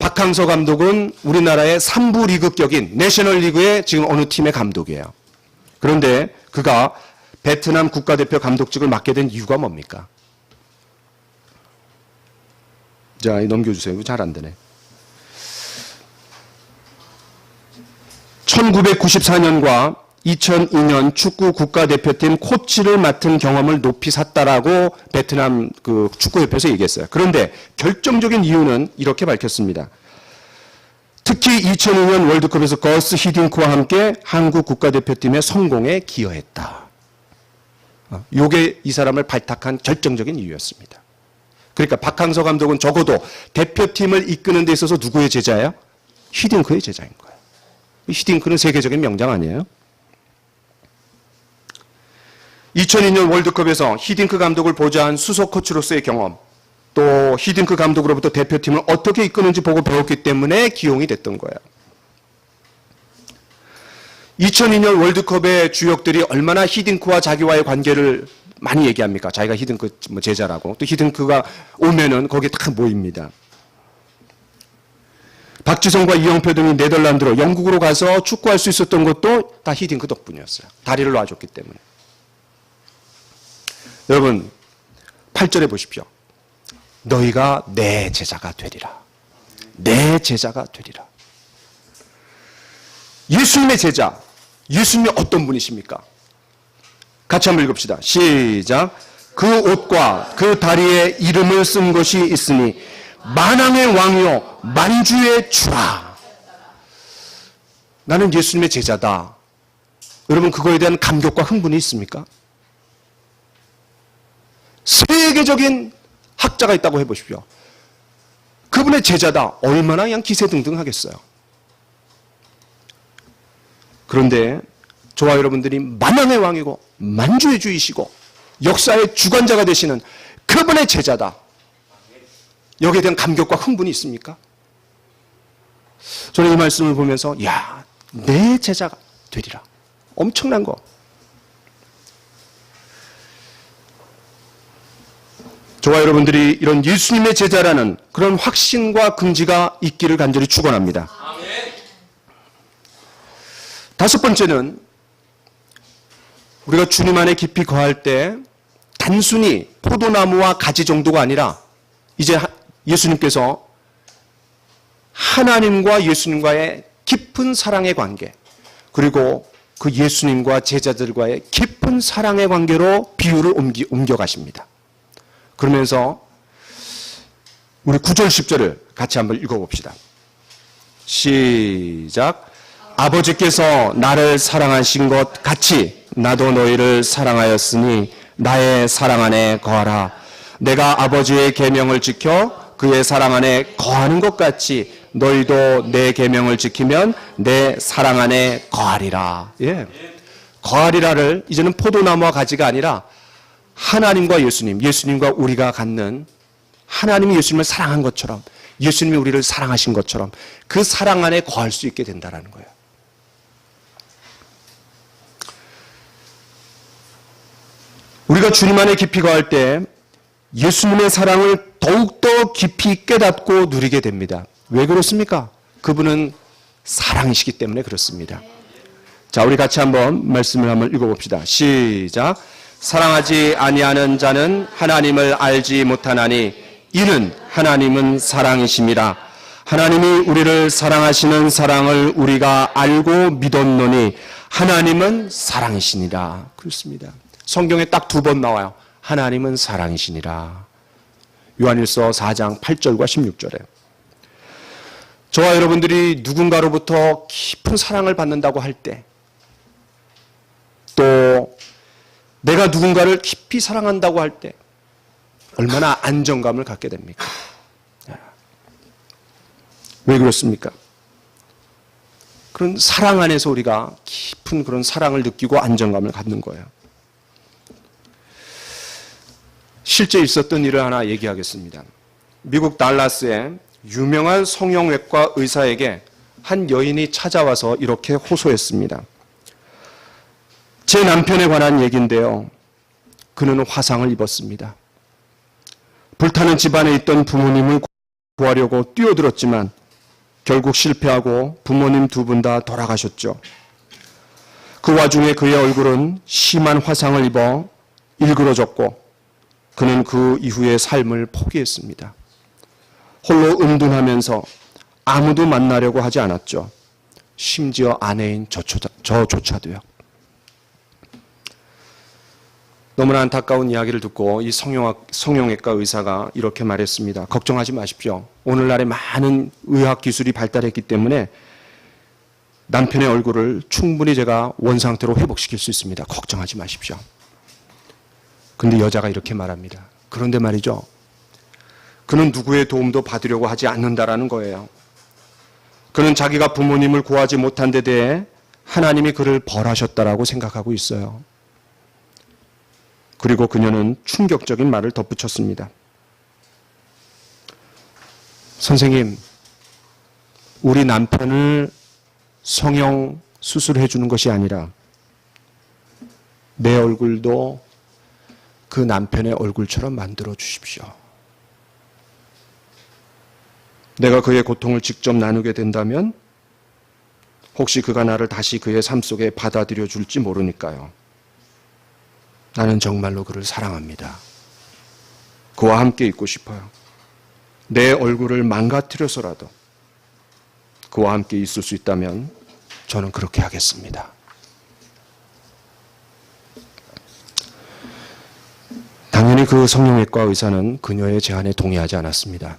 박항서 감독은 우리나라의 3부 리그격인 내셔널리그의 지금 어느 팀의 감독이에요. 그런데 그가 베트남 국가대표 감독직을 맡게 된 이유가 뭡니까? 자, 넘겨주세요. 이거 잘 안 되네. 1994년과 2002년 축구 국가대표팀 코치를 맡은 경험을 높이 샀다라고 베트남 그 축구협회에서 얘기했어요. 그런데 결정적인 이유는 이렇게 밝혔습니다. 특히 2002년 월드컵에서 거스 히딩크와 함께 한국 국가대표팀의 성공에 기여했다. 이게 이 사람을 발탁한 결정적인 이유였습니다. 그러니까 박항서 감독은 적어도 대표팀을 이끄는 데 있어서 누구의 제자예요? 히딩크의 제자인 거예요. 히딩크는 세계적인 명장 아니에요? 2002년 월드컵에서 히딩크 감독을 보좌한 수석 코치로서의 경험, 또 히딩크 감독으로부터 대표팀을 어떻게 이끄는지 보고 배웠기 때문에 기용이 됐던 거예요. 2002년 월드컵의 주역들이 얼마나 히딩크와 자기와의 관계를 많이 얘기합니까? 자기가 히딩크 제자라고. 또 히딩크가 오면은 거기에 다 모입니다. 박지성과 이영표 등이 네덜란드로 영국으로 가서 축구할 수 있었던 것도 다 히딩크 덕분이었어요. 다리를 놔줬기 때문에. 여러분 8절에 보십시오. 너희가 내 제자가 되리라. 내 제자가 되리라. 예수님의 제자. 예수님이 어떤 분이십니까? 같이 한번 읽읍시다. 시작. 그 옷과 그 다리에 이름을 쓴 것이 있으니 만왕의 왕이요 만주의 주라. 나는 예수님의 제자다. 여러분 그거에 대한 감격과 흥분이 있습니까? 세계적인 학자가 있다고 해보십시오. 그분의 제자다. 얼마나 그냥 기세등등하겠어요. 그런데 저와 여러분들이 만왕의 왕이고 만주의 주이시고 역사의 주관자가 되시는 그분의 제자다. 여기에 대한 감격과 흥분이 있습니까? 저는 이 말씀을 보면서 야, 내 제자가 되리라. 엄청난 거. 저와 여러분들이 이런 예수님의 제자라는 그런 확신과 긍지가 있기를 간절히 축원합니다. 다섯 번째는 우리가 주님 안에 깊이 거할 때 단순히 포도나무와 가지 정도가 아니라 이제 예수님께서 하나님과 예수님과의 깊은 사랑의 관계, 그리고 그 예수님과 제자들과의 깊은 사랑의 관계로 비유를 옮겨가십니다. 그러면서 우리 9절 10절을 같이 한번 읽어봅시다. 시작. 아버지께서 나를 사랑하신 것 같이 나도 너희를 사랑하였으니 나의 사랑 안에 거하라. 내가 아버지의 계명을 지켜 그의 사랑 안에 거하는 것 같이 너희도 내 계명을 지키면 내 사랑 안에 거하리라. 예. 거하리라를 이제는 포도나무와 가지가 아니라 하나님과 예수님, 예수님과 우리가 갖는 하나님이 예수님을 사랑한 것처럼 예수님이 우리를 사랑하신 것처럼 그 사랑 안에 거할 수 있게 된다는 거예요. 우리가 주님 안에 깊이 거할 때 예수님의 사랑을 더욱더 깊이 깨닫고 누리게 됩니다. 왜 그렇습니까? 그분은 사랑이시기 때문에 그렇습니다. 자, 우리 같이 한번 말씀을 한번 읽어봅시다. 시작. 사랑하지 아니하는 자는 하나님을 알지 못하나니 이는 하나님은 사랑이심이라. 하나님이 우리를 사랑하시는 사랑을 우리가 알고 믿었노니 하나님은 사랑이시니라. 그렇습니다. 성경에 딱 두 번 나와요. 하나님은 사랑이시니라. 요한일서 4장 8절과 16절에. 저와 여러분들이 누군가로부터 깊은 사랑을 받는다고 할 때, 또 내가 누군가를 깊이 사랑한다고 할 때 얼마나 안정감을 갖게 됩니까? 왜 그렇습니까? 그런 사랑 안에서 우리가 깊은 그런 사랑을 느끼고 안정감을 갖는 거예요. 실제 있었던 일을 하나 얘기하겠습니다. 미국 달라스의 유명한 성형외과 의사에게 한 여인이 찾아와서 이렇게 호소했습니다. 제 남편에 관한 얘기인데요. 그는 화상을 입었습니다. 불타는 집안에 있던 부모님을 구하려고 뛰어들었지만 결국 실패하고 부모님 두 분 다 돌아가셨죠. 그 와중에 그의 얼굴은 심한 화상을 입어 일그러졌고 그는 그 이후의 삶을 포기했습니다. 홀로 은둔하면서 아무도 만나려고 하지 않았죠. 심지어 아내인 저조차도요. 너무나 안타까운 이야기를 듣고 이 성형외과 의사가 이렇게 말했습니다. 걱정하지 마십시오. 오늘날에 많은 의학 기술이 발달했기 때문에 남편의 얼굴을 충분히 제가 원상태로 회복시킬 수 있습니다. 걱정하지 마십시오. 근데 여자가 이렇게 말합니다. 그런데 말이죠. 그는 누구의 도움도 받으려고 하지 않는다라는 거예요. 그는 자기가 부모님을 구하지 못한 데 대해 하나님이 그를 벌하셨다라고 생각하고 있어요. 그리고 그녀는 충격적인 말을 덧붙였습니다. 선생님, 우리 남편을 성형 수술해 주는 것이 아니라 내 얼굴도 그 남편의 얼굴처럼 만들어 주십시오. 내가 그의 고통을 직접 나누게 된다면 혹시 그가 나를 다시 그의 삶 속에 받아들여 줄지 모르니까요. 나는 정말로 그를 사랑합니다. 그와 함께 있고 싶어요. 내 얼굴을 망가뜨려서라도 그와 함께 있을 수 있다면 저는 그렇게 하겠습니다. 당연히 그 성형외과 의사는 그녀의 제안에 동의하지 않았습니다.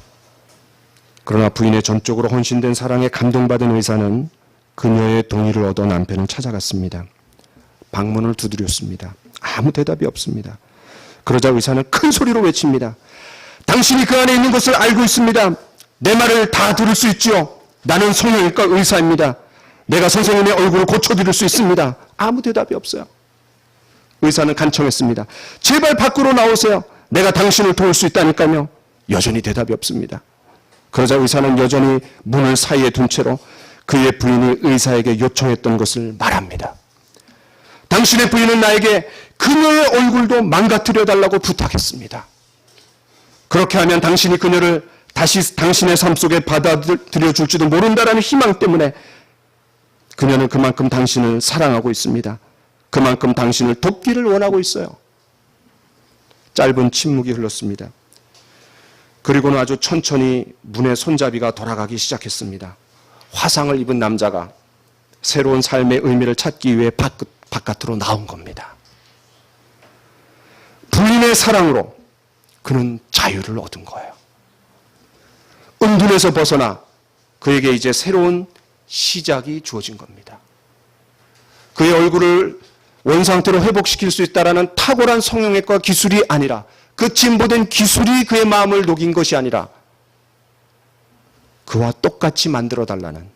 그러나 부인의 전적으로 헌신된 사랑에 감동받은 의사는 그녀의 동의를 얻어 남편을 찾아갔습니다. 방문을 두드렸습니다. 아무 대답이 없습니다. 그러자 의사는 큰 소리로 외칩니다. 당신이 그 안에 있는 것을 알고 있습니다. 내 말을 다 들을 수 있죠. 나는 성형외과 의사입니다. 내가 선생님의 얼굴을 고쳐드릴 수 있습니다. 아무 대답이 없어요. 의사는 간청했습니다. 제발 밖으로 나오세요. 내가 당신을 도울 수 있다니까요. 여전히 대답이 없습니다. 그러자 의사는 여전히 문을 사이에 둔 채로 그의 부인이 의사에게 요청했던 것을 말합니다. 당신의 부인은 나에게 그녀의 얼굴도 망가뜨려 달라고 부탁했습니다. 그렇게 하면 당신이 그녀를 다시 당신의 삶 속에 받아들여 줄지도 모른다라는 희망 때문에 그녀는 그만큼 당신을 사랑하고 있습니다. 그만큼 당신을 돕기를 원하고 있어요. 짧은 침묵이 흘렀습니다. 그리고는 아주 천천히 문의 손잡이가 돌아가기 시작했습니다. 화상을 입은 남자가 새로운 삶의 의미를 찾기 위해 바깥으로 나온 겁니다. 부인의 사랑으로 그는 자유를 얻은 거예요. 은둔에서 벗어나 그에게 이제 새로운 시작이 주어진 겁니다. 그의 얼굴을 원상태로 회복시킬 수 있다는 탁월한 성형외과 기술이 아니라 그 진보된 기술이 그의 마음을 녹인 것이 아니라 그와 똑같이 만들어달라는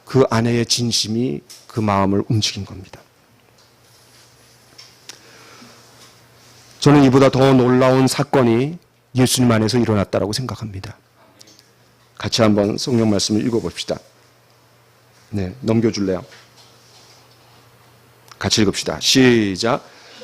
그 아내의 진심이 그 마음을 움직인 겁니다. 저는 이보다 더 놀라운 사건이 예수님 안에서 일어났다고 생각합니다. 같이 한번 성경 말씀을 읽어봅시다. 네, 넘겨줄래요? 같이 읽읍시다. 시작.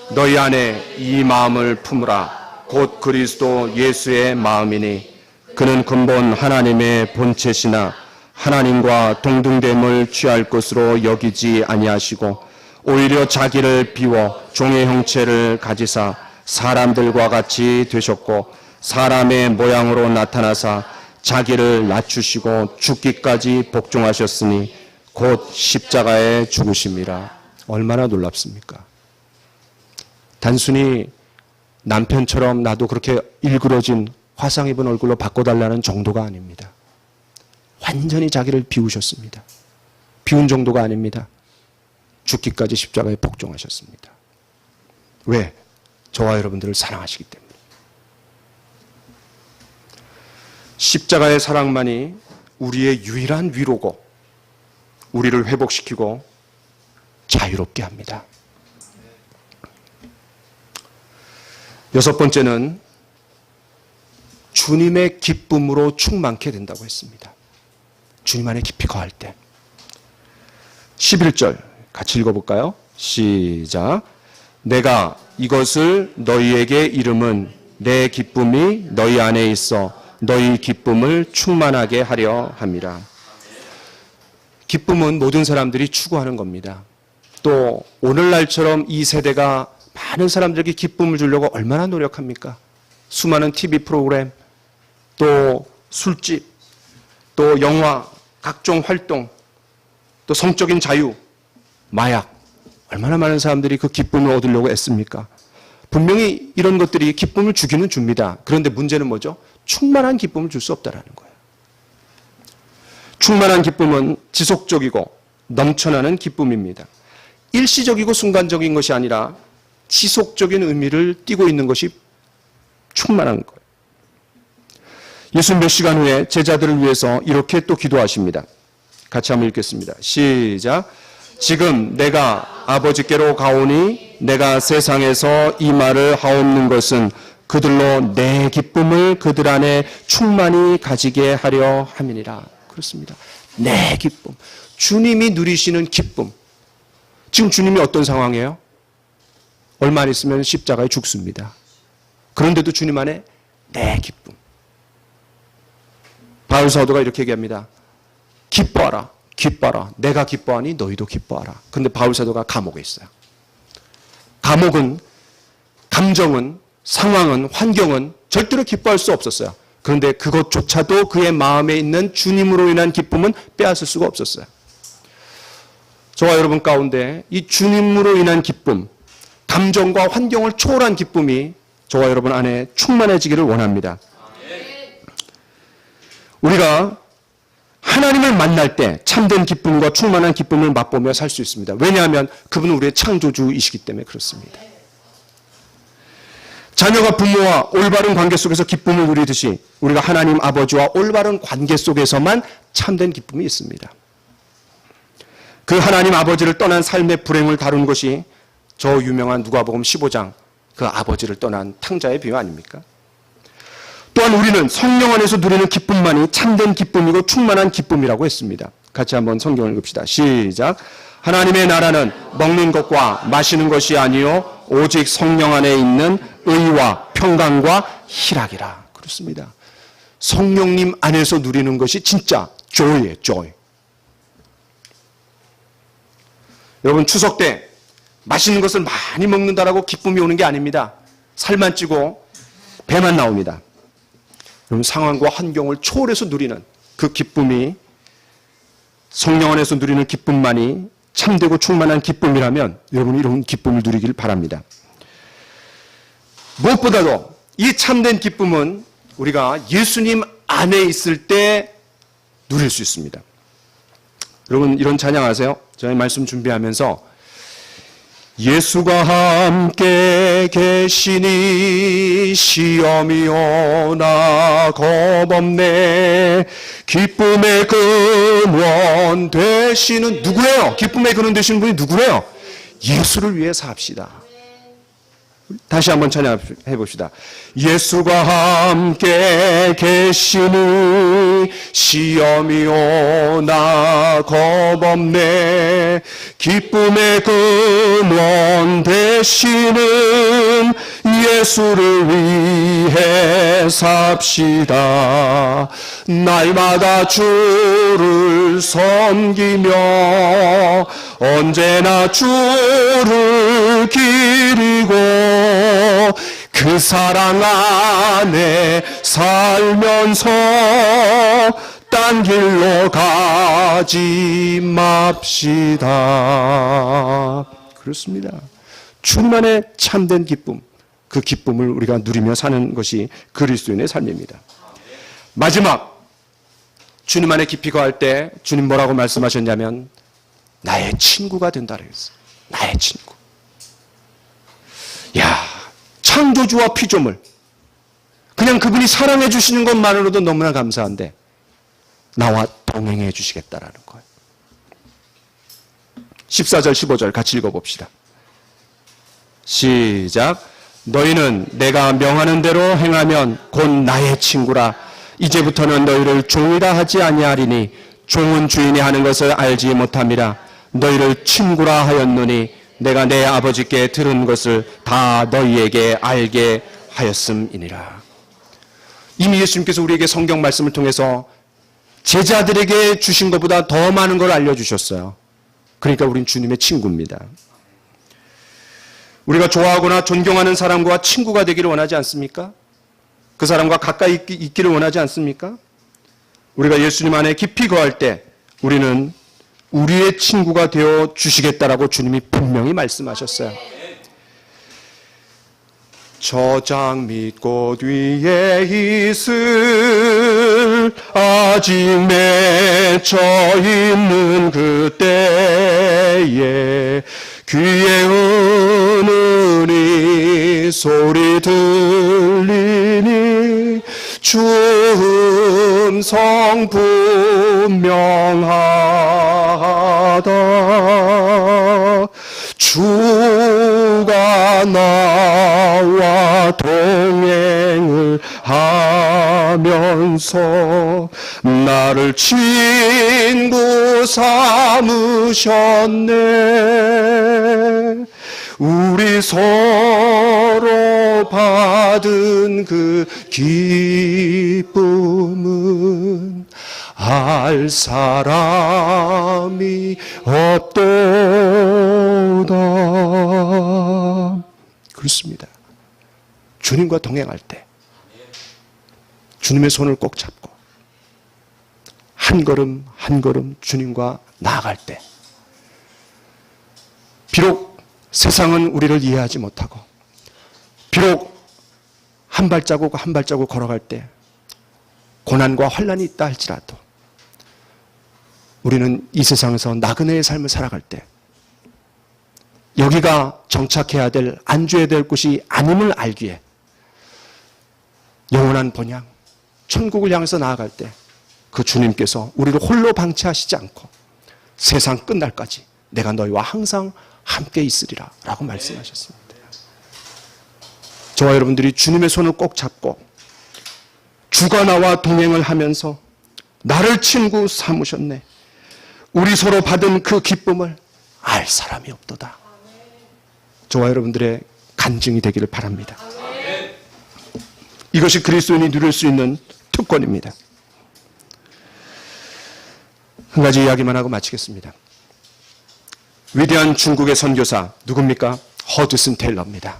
너희 안에 이 마음을 품으라. 곧 그리스도 예수의 마음이니 그는 근본 하나님의 본체시나 하나님과 동등됨을 취할 것으로 여기지 아니하시고 오히려 자기를 비워 종의 형체를 가지사 사람들과 같이 되셨고 사람의 모양으로 나타나사 자기를 낮추시고 죽기까지 복종하셨으니 곧 십자가에 죽으심이라. 얼마나 놀랍습니까? 단순히 남편처럼 나도 그렇게 일그러진 화상 입은 얼굴로 바꿔달라는 정도가 아닙니다. 완전히 자기를 비우셨습니다. 비운 정도가 아닙니다. 죽기까지 십자가에 복종하셨습니다. 왜? 저와 여러분들을 사랑하시기 때문에. 십자가의 사랑만이 우리의 유일한 위로고 우리를 회복시키고 자유롭게 합니다. 여섯 번째는 주님의 기쁨으로 충만케 된다고 했습니다. 주님 안에 깊이 거할 때. 11절 같이 읽어볼까요? 시작. 내가 이것을 너희에게 이름은 내 기쁨이 너희 안에 있어 너희 기쁨을 충만하게 하려 함이라. 기쁨은 모든 사람들이 추구하는 겁니다. 또 오늘날처럼 이 세대가 많은 사람들에게 기쁨을 주려고 얼마나 노력합니까? 수많은 TV 프로그램, 또 술집, 또 영화, 각종 활동, 또 성적인 자유, 마약, 얼마나 많은 사람들이 그 기쁨을 얻으려고 애씁니까? 분명히 이런 것들이 기쁨을 주기는 줍니다. 그런데 문제는 뭐죠? 충만한 기쁨을 줄 수 없다라는 거예요. 충만한 기쁨은 지속적이고 넘쳐나는 기쁨입니다. 일시적이고 순간적인 것이 아니라 지속적인 의미를 띠고 있는 것이 충만한 거예요. 예수 몇 시간 후에 제자들을 위해서 이렇게 또 기도하십니다. 같이 한번 읽겠습니다. 시작. 지금 내가 아버지께로 가오니 내가 세상에서 이 말을 하옵는 것은 그들로 내 기쁨을 그들 안에 충만히 가지게 하려 함이니라. 그렇습니다. 내 기쁨. 주님이 누리시는 기쁨. 지금 주님이 어떤 상황이에요? 얼마 안 있으면 십자가에 죽습니다. 그런데도 주님 안에 내 기쁨. 바울 사도가 이렇게 얘기합니다. 기뻐하라. 기뻐하라. 내가 기뻐하니 너희도 기뻐하라. 그런데 바울 사도가 감옥에 있어요. 감옥은, 감정은, 상황은, 환경은 절대로 기뻐할 수 없었어요. 그런데 그것조차도 그의 마음에 있는 주님으로 인한 기쁨은 빼앗을 수가 없었어요. 저와 여러분 가운데 이 주님으로 인한 기쁨, 감정과 환경을 초월한 기쁨이 저와 여러분 안에 충만해지기를 원합니다. 우리가 하나님을 만날 때 참된 기쁨과 충만한 기쁨을 맛보며 살 수 있습니다. 왜냐하면 그분은 우리의 창조주이시기 때문에 그렇습니다. 자녀가 부모와 올바른 관계 속에서 기쁨을 누리듯이 우리가 하나님 아버지와 올바른 관계 속에서만 참된 기쁨이 있습니다. 그 하나님 아버지를 떠난 삶의 불행을 다룬 것이 저 유명한 누가복음 15장 그 아버지를 떠난 탕자의 비유 아닙니까? 또한 우리는 성령 안에서 누리는 기쁨만이 참된 기쁨이고 충만한 기쁨이라고 했습니다. 같이 한번 성경을 읽읍시다. 시작. 하나님의 나라는 먹는 것과 마시는 것이 아니요 오직 성령 안에 있는 의와 평강과 희락이라. 그렇습니다. 성령님 안에서 누리는 것이 진짜 joy예요. joy. 여러분 추석 때 맛있는 것을 많이 먹는다라고 기쁨이 오는 게 아닙니다. 살만 찌고 배만 나옵니다. 여러분 상황과 환경을 초월해서 누리는 그 기쁨이 성령 안에서 누리는 기쁨만이 참되고 충만한 기쁨이라면 여러분이 이런 기쁨을 누리길 바랍니다. 무엇보다도 이 참된 기쁨은 우리가 예수님 안에 있을 때 누릴 수 있습니다. 여러분 이런 찬양 아세요? 저희 말씀 준비하면서 예수가 함께 계시니 시험이 오나 겁없네. 기쁨의 근원 되시는 누구예요? 기쁨의 근원 되시는 분이 누구예요? 예수를 위해 삽시다. 다시 한번 찬양해 봅시다. 예수가 함께 계시니 시험이 오나 겁없네. 기쁨의 근원 되시는 예수를 위해 삽시다. 날마다 주를 섬기며 언제나 주를 기리고 그 사랑 안에 살면서 딴 길로 가지 맙시다. 그렇습니다. 주님 안에 참된 기쁨, 그 기쁨을 우리가 누리며 사는 것이 그리스도인의 삶입니다. 마지막, 주님 안에 깊이 거할 때 주님 뭐라고 말씀하셨냐면 나의 친구가 된다 그랬어요. 나의 친구. 야, 창조주와 피조물. 그냥 그분이 사랑해 주시는 것만으로도 너무나 감사한데 나와 동행해 주시겠다라는 거예요. 14절 15절 같이 읽어봅시다. 시작. 너희는 내가 명하는 대로 행하면 곧 나의 친구라. 이제부터는 너희를 종이라 하지 아니하리니 종은 주인이 하는 것을 알지 못함이라. 너희를 친구라 하였노니 내가 내 아버지께 들은 것을 다 너희에게 알게 하였음이니라. 이미 예수님께서 우리에게 성경 말씀을 통해서 제자들에게 주신 것보다 더 많은 걸 알려주셨어요. 그러니까 우린 주님의 친구입니다. 우리가 좋아하거나 존경하는 사람과 친구가 되기를 원하지 않습니까? 그 사람과 가까이 있기를 원하지 않습니까? 우리가 예수님 안에 깊이 거할 때 우리는 우리의 친구가 되어 주시겠다라고 주님이 분명히 말씀하셨어요. 저장 및 꽃 위에 이슬 아직 맺혀 있는 그때에 귀에 은은히 소리 들리니 주 음성 분명하다. 주가 나와 동행을 하면서 나를 친구 삼으셨네. 우리 서로 받은 그 기쁨은 알 사람이 없도다. 그렇습니다. 주님과 동행할 때 주님의 손을 꼭 잡고 한 걸음 한 걸음 주님과 나아갈 때 비록 세상은 우리를 이해하지 못하고 비록 한 발자국 한 발자국 걸어갈 때 고난과 환난이 있다 할지라도 우리는 이 세상에서 나그네의 삶을 살아갈 때 여기가 정착해야 될, 안주해야 될 곳이 아님을 알기에 영원한 본향, 천국을 향해서 나아갈 때 그 주님께서 우리를 홀로 방치하시지 않고 세상 끝날까지 내가 너희와 항상 함께 있으리라 라고 말씀하셨습니다. 저와 여러분들이 주님의 손을 꼭 잡고 주가 나와 동행을 하면서 나를 친구 삼으셨네. 우리 서로 받은 그 기쁨을 알 사람이 없도다. 저와 여러분들의 간증이 되기를 바랍니다. 이것이 그리스도인이 누릴 수 있는 특권입니다. 한 가지 이야기만 하고 마치겠습니다. 위대한 중국의 선교사 누굽니까? 허드슨 테일러입니다.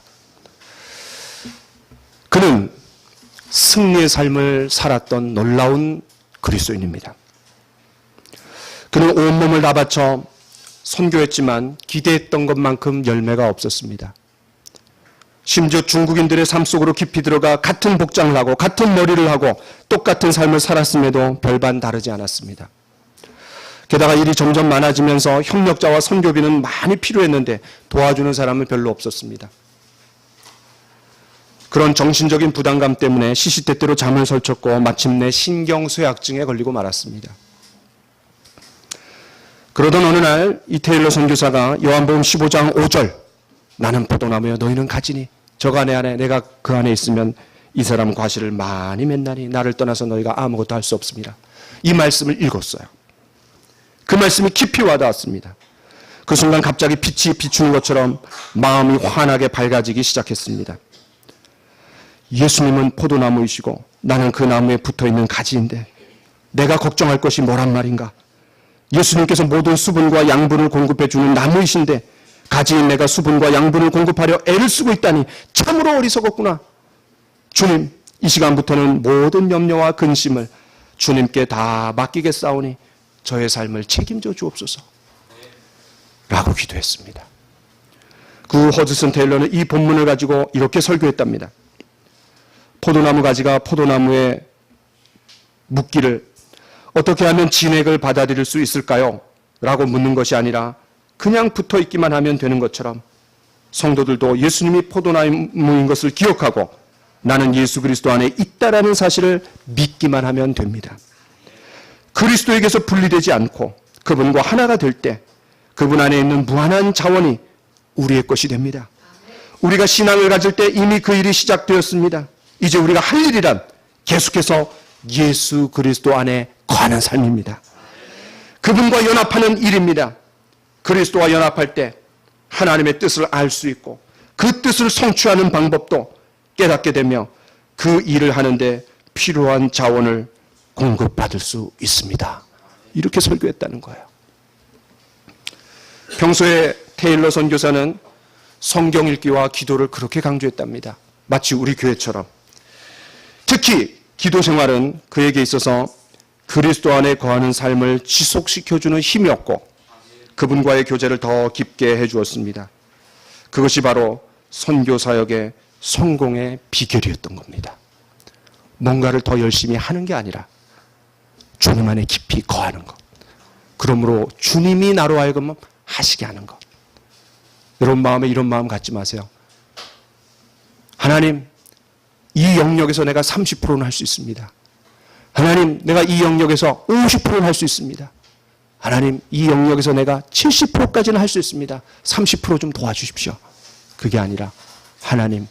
그는 승리의 삶을 살았던 놀라운 그리스도인입니다. 그는 온몸을 다 바쳐 선교했지만 기대했던 것만큼 열매가 없었습니다. 심지어 중국인들의 삶 속으로 깊이 들어가 같은 복장을 하고 같은 머리를 하고 똑같은 삶을 살았음에도 별반 다르지 않았습니다. 게다가 일이 점점 많아지면서 협력자와 선교비는 많이 필요했는데 도와주는 사람은 별로 없었습니다. 그런 정신적인 부담감 때문에 시시때때로 잠을 설쳤고 마침내 신경쇠약증에 걸리고 말았습니다. 그러던 어느 날 이 테일러 선교사가 요한복음 15장 5절 나는 포도나무여 너희는 가지니 저가 내 안에 내가 그 안에 있으면 이 사람은 과실을 많이 맺나니 나를 떠나서 너희가 아무것도 할 수 없습니다. 이 말씀을 읽었어요. 그 말씀이 깊이 와닿았습니다. 그 순간 갑자기 빛이 비추는 것처럼 마음이 환하게 밝아지기 시작했습니다. 예수님은 포도나무이시고 나는 그 나무에 붙어있는 가지인데 내가 걱정할 것이 뭐란 말인가? 예수님께서 모든 수분과 양분을 공급해 주는 나무이신데 가지인 내가 수분과 양분을 공급하려 애를 쓰고 있다니 참으로 어리석었구나. 주님, 이 시간부터는 모든 염려와 근심을 주님께 다 맡기겠사오니 저의 삶을 책임져 주옵소서 라고 기도했습니다. 그 허드슨 테일러는 이 본문을 가지고 이렇게 설교했답니다. 포도나무 가지가 포도나무에 묻기를 어떻게 하면 진액을 받아들일 수 있을까요? 라고 묻는 것이 아니라 그냥 붙어 있기만 하면 되는 것처럼 성도들도 예수님이 포도나무인 것을 기억하고 나는 예수 그리스도 안에 있다라는 사실을 믿기만 하면 됩니다. 그리스도에게서 분리되지 않고 그분과 하나가 될 때 그분 안에 있는 무한한 자원이 우리의 것이 됩니다. 우리가 신앙을 가질 때 이미 그 일이 시작되었습니다. 이제 우리가 할 일이란 계속해서 예수 그리스도 안에 거하는 삶입니다. 그분과 연합하는 일입니다. 그리스도와 연합할 때 하나님의 뜻을 알 수 있고 그 뜻을 성취하는 방법도 깨닫게 되며 그 일을 하는데 필요한 자원을 공급받을 수 있습니다. 이렇게 설교했다는 거예요. 평소에 테일러 선교사는 성경 읽기와 기도를 그렇게 강조했답니다. 마치 우리 교회처럼. 특히 기도 생활은 그에게 있어서 그리스도 안에 거하는 삶을 지속시켜주는 힘이었고 그분과의 교제를 더 깊게 해 주었습니다. 그것이 바로 선교 사역의 성공의 비결이었던 겁니다. 뭔가를 더 열심히 하는 게 아니라 주님 안에 깊이 거하는 것. 그러므로 주님이 나로 하여금 하시게 하는 것. 여러분 마음에 이런 마음 갖지 마세요. 하나님, 이 영역에서 내가 30%는 할 수 있습니다. 하나님, 내가 이 영역에서 50%는 할 수 있습니다. 하나님, 이 영역에서 내가 70%까지는 할 수 있습니다. 30% 좀 도와주십시오. 그게 아니라 하나님,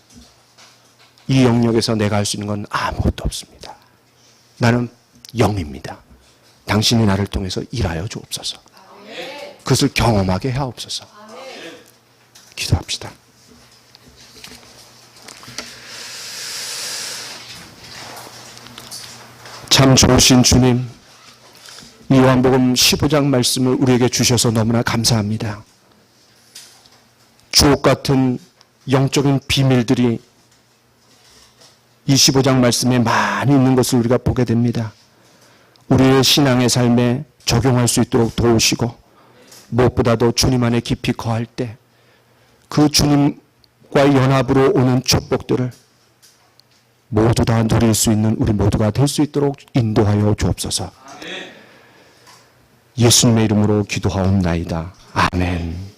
이 영역에서 내가 할 수 있는 건 아무것도 없습니다. 나는 0입니다. 당신이 나를 통해서 일하여 주옵소서. 그것을 경험하게 하옵소서. 기도합시다. 참 좋으신 주님, 이 요한복음 15장 말씀을 우리에게 주셔서 너무나 감사합니다. 주옥 같은 영적인 비밀들이 이 15장 말씀에 많이 있는 것을 우리가 보게 됩니다. 우리의 신앙의 삶에 적용할 수 있도록 도우시고, 무엇보다도 주님 안에 깊이 거할 때 그 주님과의 연합으로 오는 축복들을 모두 다 누릴 수 있는 우리 모두가 될 수 있도록 인도하여 주옵소서. 예수님의 이름으로 기도하옵나이다. 아멘.